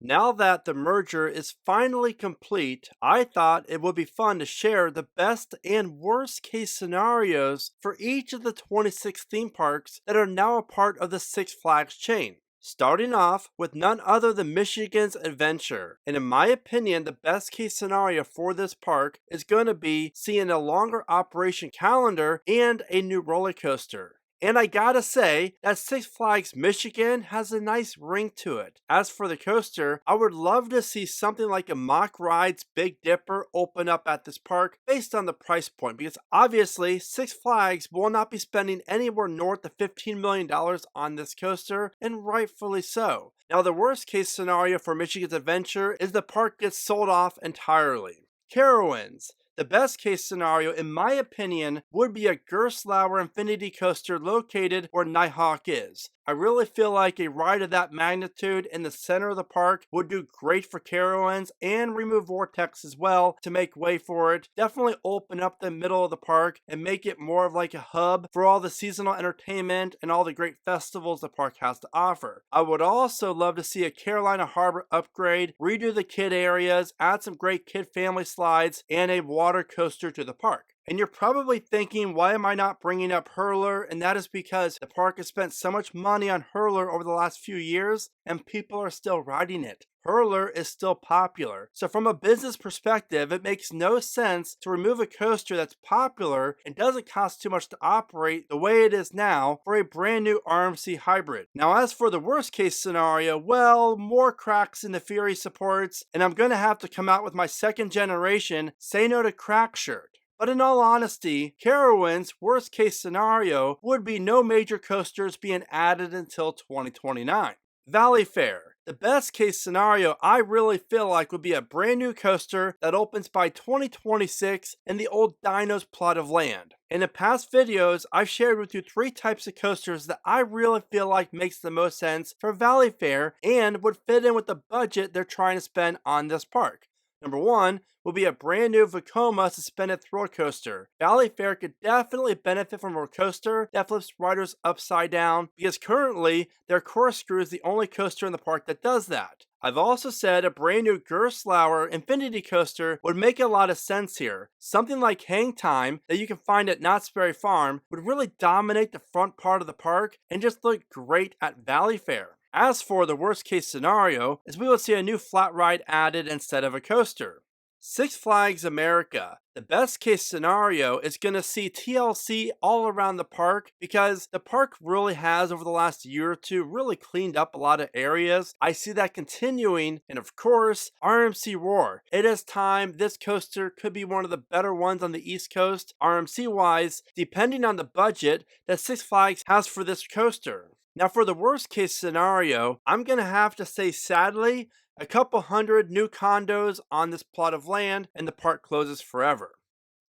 Now that the merger is finally complete, I thought it would be fun to share the best and worst case scenarios for each of the 26 theme parks that are now a part of the Six Flags chain. Starting off with none other than Michigan's Adventure. And in my opinion, the best case scenario for this park is going to be seeing a longer operation calendar and a new roller coaster. And I gotta say that Six Flags Michigan has a nice ring to it. As for the coaster, I would love to see something like a Mock Rides Big Dipper open up at this park based on the price point, because obviously Six Flags will not be spending anywhere north of $15 million on this coaster, and rightfully so. Now the worst case scenario for Michigan's Adventure is the park gets sold off entirely. Carowinds. The best case scenario, in my opinion, would be a Gerstlauer Infinity Coaster located where Nighthawk is. I really feel like a ride of that magnitude in the center of the park would do great for Carowinds and remove Vortex as well to make way for it. Definitely open up the middle of the park and make it more of like a hub for all the seasonal entertainment and all the great festivals the park has to offer. I would also love to see a Carolina Harbor upgrade, redo the kid areas, add some great kid family slides, and a water coaster to the park. And you're probably thinking, why am I not bringing up Hurler? And that is because the park has spent so much money on Hurler over the last few years, and people are still riding it. Hurler is still popular. So from a business perspective, it makes no sense to remove a coaster that's popular and doesn't cost too much to operate the way it is now for a brand new RMC hybrid. Now as for the worst case scenario, well, more cracks in the Fury supports, and I'm going to have to come out with my second generation Say No to Crack shirt. But in all honesty, Carowinds' worst case scenario would be no major coasters being added until 2029. Valleyfair. The best case scenario I really feel like would be a brand new coaster that opens by 2026 in the old Dino's plot of land. In the past videos, I've shared with you 3 types of coasters that I really feel like makes the most sense for Valleyfair and would fit in with the budget they're trying to spend on this park. Number 1 will be a brand new Vekoma suspended thrill coaster. Valleyfair could definitely benefit from a coaster that flips riders upside down, because currently their corkscrew is the only coaster in the park that does that. I've also said a brand new Gerstlauer Infinity Coaster would make a lot of sense here. Something like Hang Time that you can find at Knott's Berry Farm would really dominate the front part of the park and just look great at Valleyfair. As for the worst case scenario, is we will see a new flat ride added instead of a coaster. Six Flags America. The best case scenario is going to see TLC all around the park, because the park really has over the last year or two really cleaned up a lot of areas. I see that continuing, and of course RMC Roar. It is time. This coaster could be one of the better ones on the East Coast RMC wise, depending on the budget that Six Flags has for this coaster. Now for the worst case scenario, I'm going to have to say sadly, a couple hundred new condos on this plot of land and the park closes forever.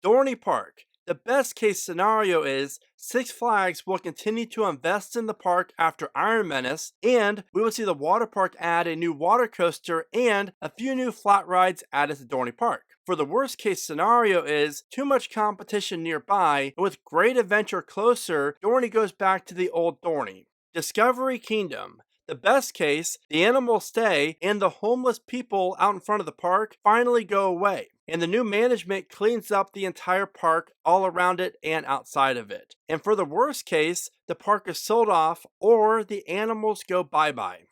Dorney Park. The best case scenario is Six Flags will continue to invest in the park after Iron Menace, and we will see the water park add a new water coaster and a few new flat rides added to Dorney Park. For the worst case scenario is too much competition nearby, and with Great Adventure closer, Dorney goes back to the old Dorney. Discovery Kingdom. The best case, the animals stay and the homeless people out in front of the park finally go away, and the new management cleans up the entire park all around it and outside of it. And for the worst case, the park is sold off or the animals go bye-bye.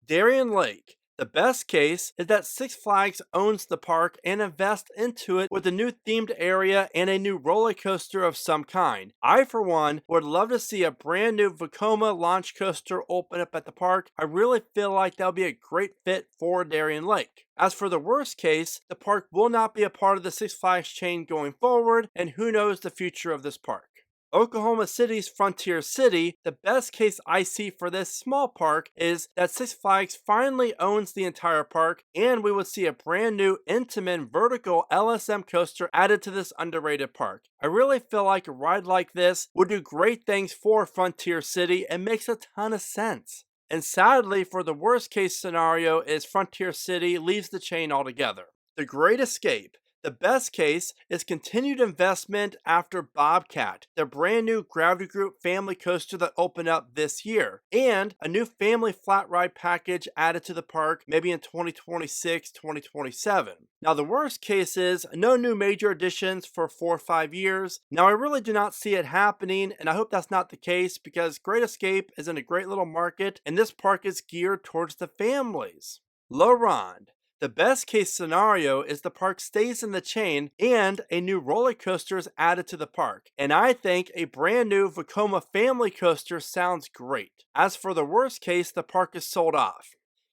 Darien Lake. The best case is that Six Flags owns the park and invests into it with a new themed area and a new roller coaster of some kind. I, for one, would love to see a brand new Vekoma launch coaster open up at the park. I really feel like that would be a great fit for Darien Lake. As for the worst case, the park will not be a part of the Six Flags chain going forward, and who knows the future of this park. Oklahoma City's Frontier City. The best case I see for this small park is that Six Flags finally owns the entire park, and we would see a brand new Intamin vertical LSM coaster added to this underrated park. I really feel like a ride like this would do great things for Frontier City and makes a ton of sense. And sadly, for the worst case scenario is Frontier City leaves the chain altogether. The Great Escape. The best case is continued investment after Bobcat, the brand new Gravity Group family coaster that opened up this year, and a new family flat ride package added to the park maybe in 2026, 2027. Now, the worst case is no new major additions for 4 or 5 years. Now, I really do not see it happening, and I hope that's not the case because Great Escape is in a great little market, and this park is geared towards the families. Lorand. The best case scenario is the park stays in the chain and a new roller coaster is added to the park. And I think a brand new Vekoma family coaster sounds great. As for the worst case, the park is sold off.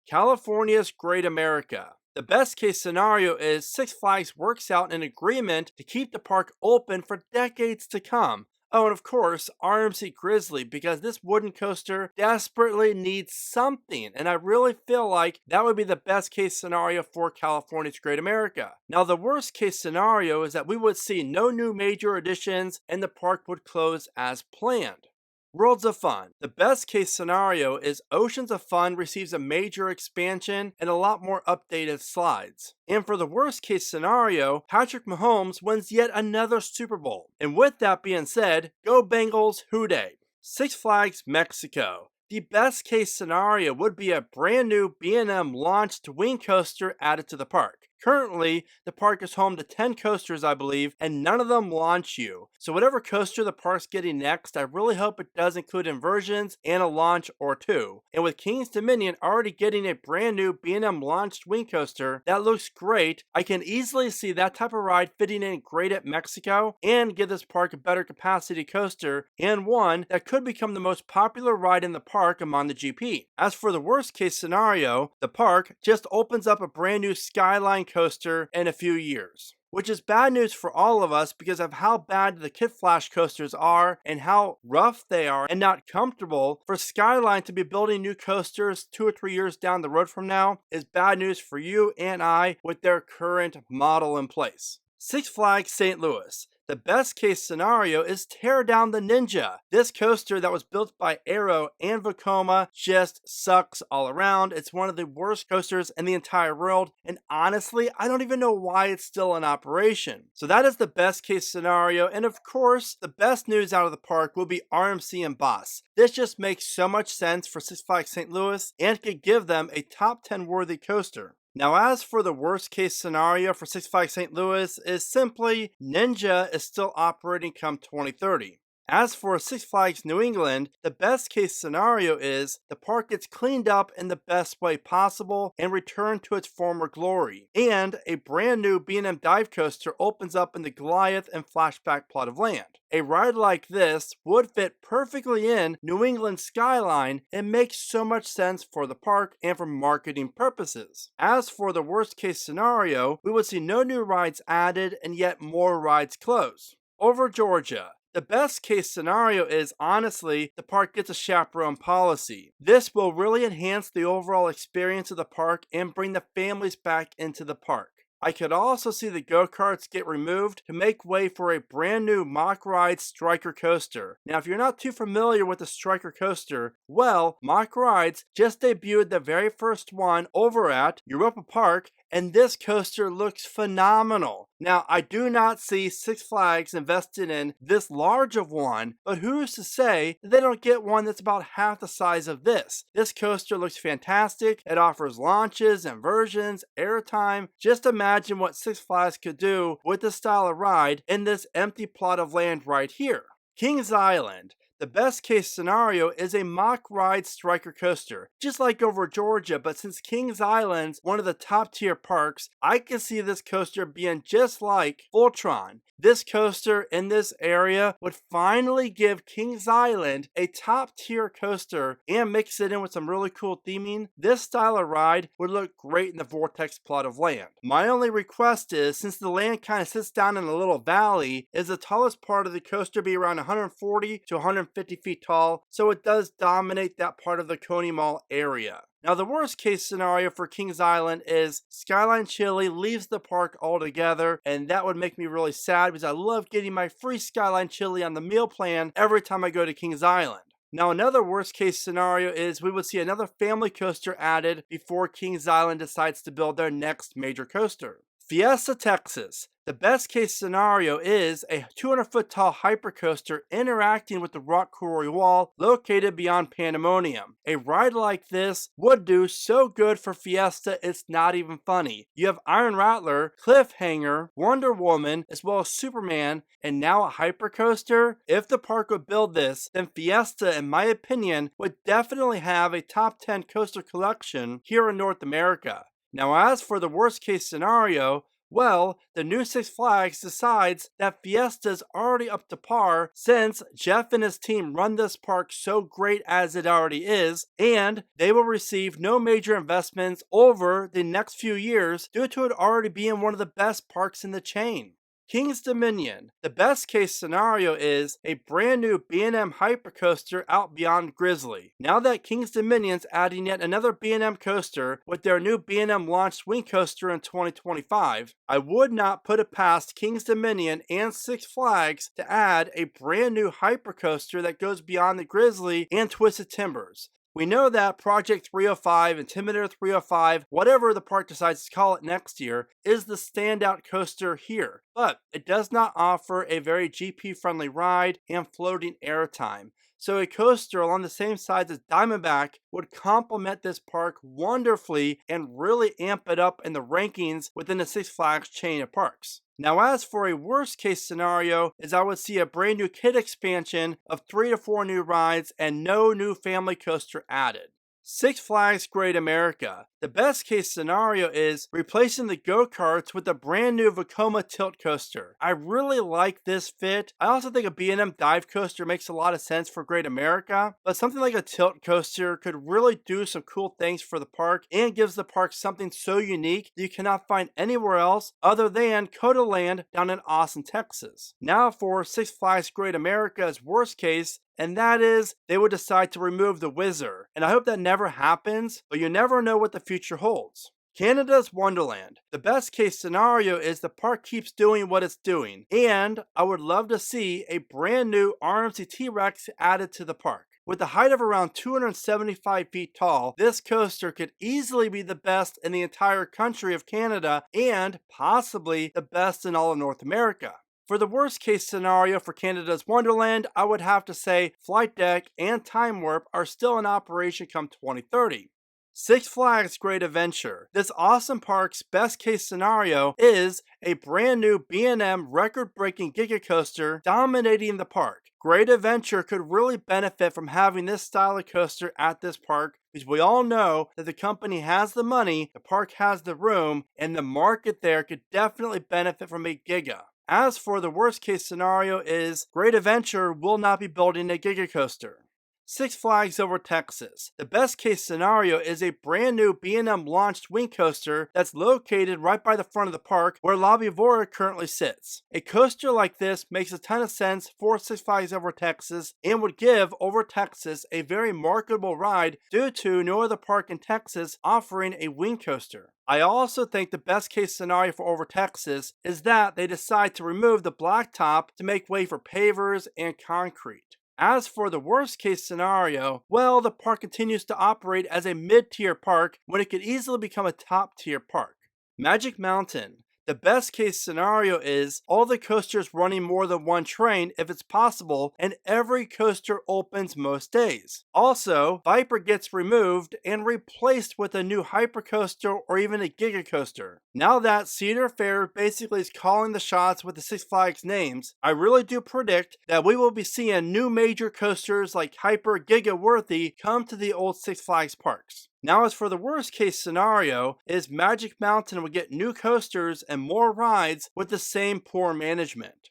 California's Great America. The best case scenario is Six Flags works out an agreement to keep the park open for decades to come. Oh, and of course, RMC Grizzly, because this wooden coaster desperately needs something, and I really feel like that would be the best case scenario for California's Great America. Now, the worst case scenario is that we would see no new major additions and the park would close as planned. Worlds of Fun. The best case scenario is Oceans of Fun receives a major expansion and a lot more updated slides. And for the worst case scenario, Patrick Mahomes wins yet another Super Bowl. And with that being said, go Bengals, hooday. Six Flags Mexico. The best case scenario would be a brand new B&M launched wing coaster added to the park. Currently, the park is home to 10 coasters, I believe, and none of them launch you. So whatever coaster the park's getting next, I really hope it does include inversions and a launch or two. And with King's Dominion already getting a brand new B&M launched wing coaster that looks great, I can easily see that type of ride fitting in great at Mexico and give this park a better capacity coaster and one that could become the most popular ride in the park among the GP. As for the worst case scenario, the park just opens up a brand new Skyline coaster in a few years, which is bad news for all of us because of how bad the Kid Flash coasters are and how rough they are and not comfortable. For Skyline to be building new coasters 2 or 3 years down the road from now is bad news for you and I with their current model in place. Six Flags St. Louis. The best case scenario is tear down the Ninja. This coaster that was built by Arrow and Vekoma just sucks all around. It's one of the worst coasters in the entire world, and honestly, I don't even know why it's still in operation. So that is the best case scenario, and of course, the best news out of the park will be RMC and Boss. This just makes so much sense for Six Flags St. Louis and could give them a top 10 worthy coaster. Now, as for the worst case scenario for Six Flags St. Louis is simply Ninja is still operating come 2030. As for Six Flags New England, the best case scenario is the park gets cleaned up in the best way possible and returned to its former glory, and a brand new B&M dive coaster opens up in the Goliath and Flashback plot of land. A ride like this would fit perfectly in New England's skyline and makes so much sense for the park and for marketing purposes. As for the worst case scenario, we would see no new rides added and yet more rides close. Over Georgia. The best case scenario is, honestly, the park gets a chaperone policy. This will really enhance the overall experience of the park and bring the families back into the park. I could also see the go-karts get removed to make way for a brand new Mock Ride Striker coaster. Now, if you're not too familiar with the Striker coaster, well, Mock Rides just debuted the very first one over at Europa Park, and this coaster looks phenomenal. Now, I do not see Six Flags invested in this large of one, but who's to say that they don't get one that's about half the size of this? This coaster looks fantastic. It offers launches, inversions, airtime. Just imagine what Six Flags could do with this style of ride in this empty plot of land right here. Kings Island. The best case scenario is a Mock Ride Striker coaster, just like over Georgia, but since Kings Island's one of the top tier parks, I can see this coaster being just like Voltron. This coaster in this area would finally give Kings Island a top tier coaster and mix it in with some really cool theming. This style of ride would look great in the Vortex plot of land. My only request is, since the land kind of sits down in a little valley, is the tallest part of the coaster be around 140 to 150 feet tall, so it does dominate that part of the Coney Mall area. Now, the worst case scenario for Kings Island is Skyline Chili leaves the park altogether, and that would make me really sad because I love getting my free Skyline Chili on the meal plan every time I go to Kings Island. Now, another worst case scenario is we would see another family coaster added before Kings Island decides to build their next major coaster. Fiesta Texas. The best case scenario is a 200-foot tall hypercoaster interacting with the rock quarry wall located beyond Pandemonium. A ride like this would do so good for Fiesta it's not even funny. You have Iron Rattler, Cliffhanger, Wonder Woman, as well as Superman, and now a hypercoaster? If the park would build this, then Fiesta, in my opinion, would definitely have a top 10 coaster collection here in North America. Now, as for the worst case scenario, well, the new Six Flags decides that Fiesta's already up to par since Jeff and his team run this park so great as it already is, and they will receive no major investments over the next few years due to it already being one of the best parks in the chain. King's Dominion. The best case scenario is a brand new B&M hypercoaster out beyond Grizzly. Now that King's Dominion's adding yet another B&M coaster with their new B&M launched swing coaster in 2025, I would not put it past King's Dominion and Six Flags to add a brand new hypercoaster that goes beyond the Grizzly and Twisted Timbers. We know that Project 305, Intimidator 305, whatever the park decides to call it next year, is the standout coaster here, but it does not offer a very GP-friendly ride and floating airtime. So a coaster along the same sides as Diamondback would complement this park wonderfully and really amp it up in the rankings within the Six Flags chain of parks. Now, as for a worst case scenario, is I would see a brand new kid expansion of 3 to 4 new rides and no new family coaster added. Six Flags Great America. The best case scenario is replacing the go-karts with a brand new Vekoma tilt coaster. I really like this fit. I also think a B&M dive coaster makes a lot of sense for Great America, but something like a tilt coaster could really do some cool things for the park and gives the park something so unique that you cannot find anywhere else other than Coda Land down in Austin, Texas. Now for Six Flags Great America's worst case, and that is they would decide to remove the Whizzer. And I hope that never happens, but you never know what the future holds. Canada's Wonderland. The best case scenario is the park keeps doing what it's doing, and I would love to see a brand new RMC T-Rex added to the park. With a height of around 275 feet tall, this coaster could easily be the best in the entire country of Canada and possibly the best in all of North America. For the worst case scenario for Canada's Wonderland, I would have to say Flight Deck and Time Warp are still in operation come 2030. Six Flags Great Adventure. This awesome park's best case scenario is a brand new B&M record-breaking Giga Coaster dominating the park. Great Adventure could really benefit from having this style of coaster at this park because we all know that the company has the money, the park has the room, and the market there could definitely benefit from a Giga. As for the worst case scenario is Great Adventure will not be building a Giga Coaster. Six Flags Over Texas. The best case scenario is a brand new B&M launched wing coaster that's located right by the front of the park where La Vivora currently sits. A coaster like this makes a ton of sense for Six Flags Over Texas and would give Over Texas a very marketable ride due to no other park in Texas offering a wing coaster. I also think the best case scenario for Over Texas is that they decide to remove the blacktop to make way for pavers and concrete. As for the worst case scenario, well, the park continues to operate as a mid-tier park when it could easily become a top-tier park. Magic Mountain. The best case scenario is all the coasters running more than one train if it's possible, and every coaster opens most days. Also, Viper gets removed and replaced with a new hypercoaster or even a Giga Coaster. Now that Cedar Fair basically is calling the shots with the Six Flags names, I really do predict that we will be seeing new major coasters like Hyper Giga Worthy come to the old Six Flags parks. Now as for the worst case scenario is Magic Mountain would get new coasters and more rides with the same poor management.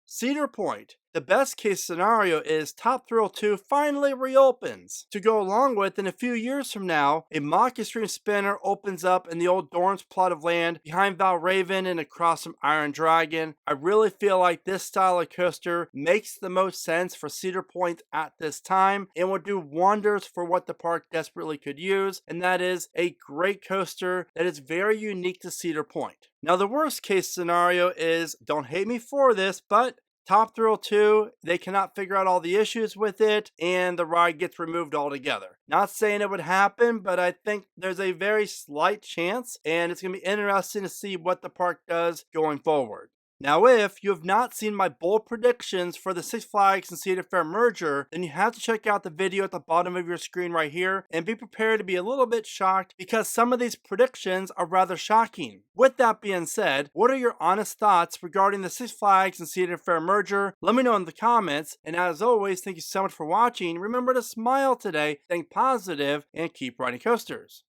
Cedar Point. The best case scenario is Top Thrill 2 finally reopens. To go along with, in a few years from now, a mock extreme spinner opens up in the old Dorn's plot of land behind Valraven and across from Iron Dragon. I really feel like this style of coaster makes the most sense for Cedar Point at this time and would do wonders for what the park desperately could use, and that is a great coaster that is very unique to Cedar Point. Now the worst case scenario is, don't hate me for this, but Top Thrill 2, they cannot figure out all the issues with it, and the ride gets removed altogether. Not saying it would happen, but I think there's a very slight chance, and it's going to be interesting to see what the park does going forward. Now, if you have not seen my bold predictions for the Six Flags and Cedar Fair merger, then you have to check out the video at the bottom of your screen right here and be prepared to be a little bit shocked because some of these predictions are rather shocking. With that being said, what are your honest thoughts regarding the Six Flags and Cedar Fair merger? Let me know in the comments, and as always, thank you so much for watching. Remember to smile today, think positive, and keep riding coasters.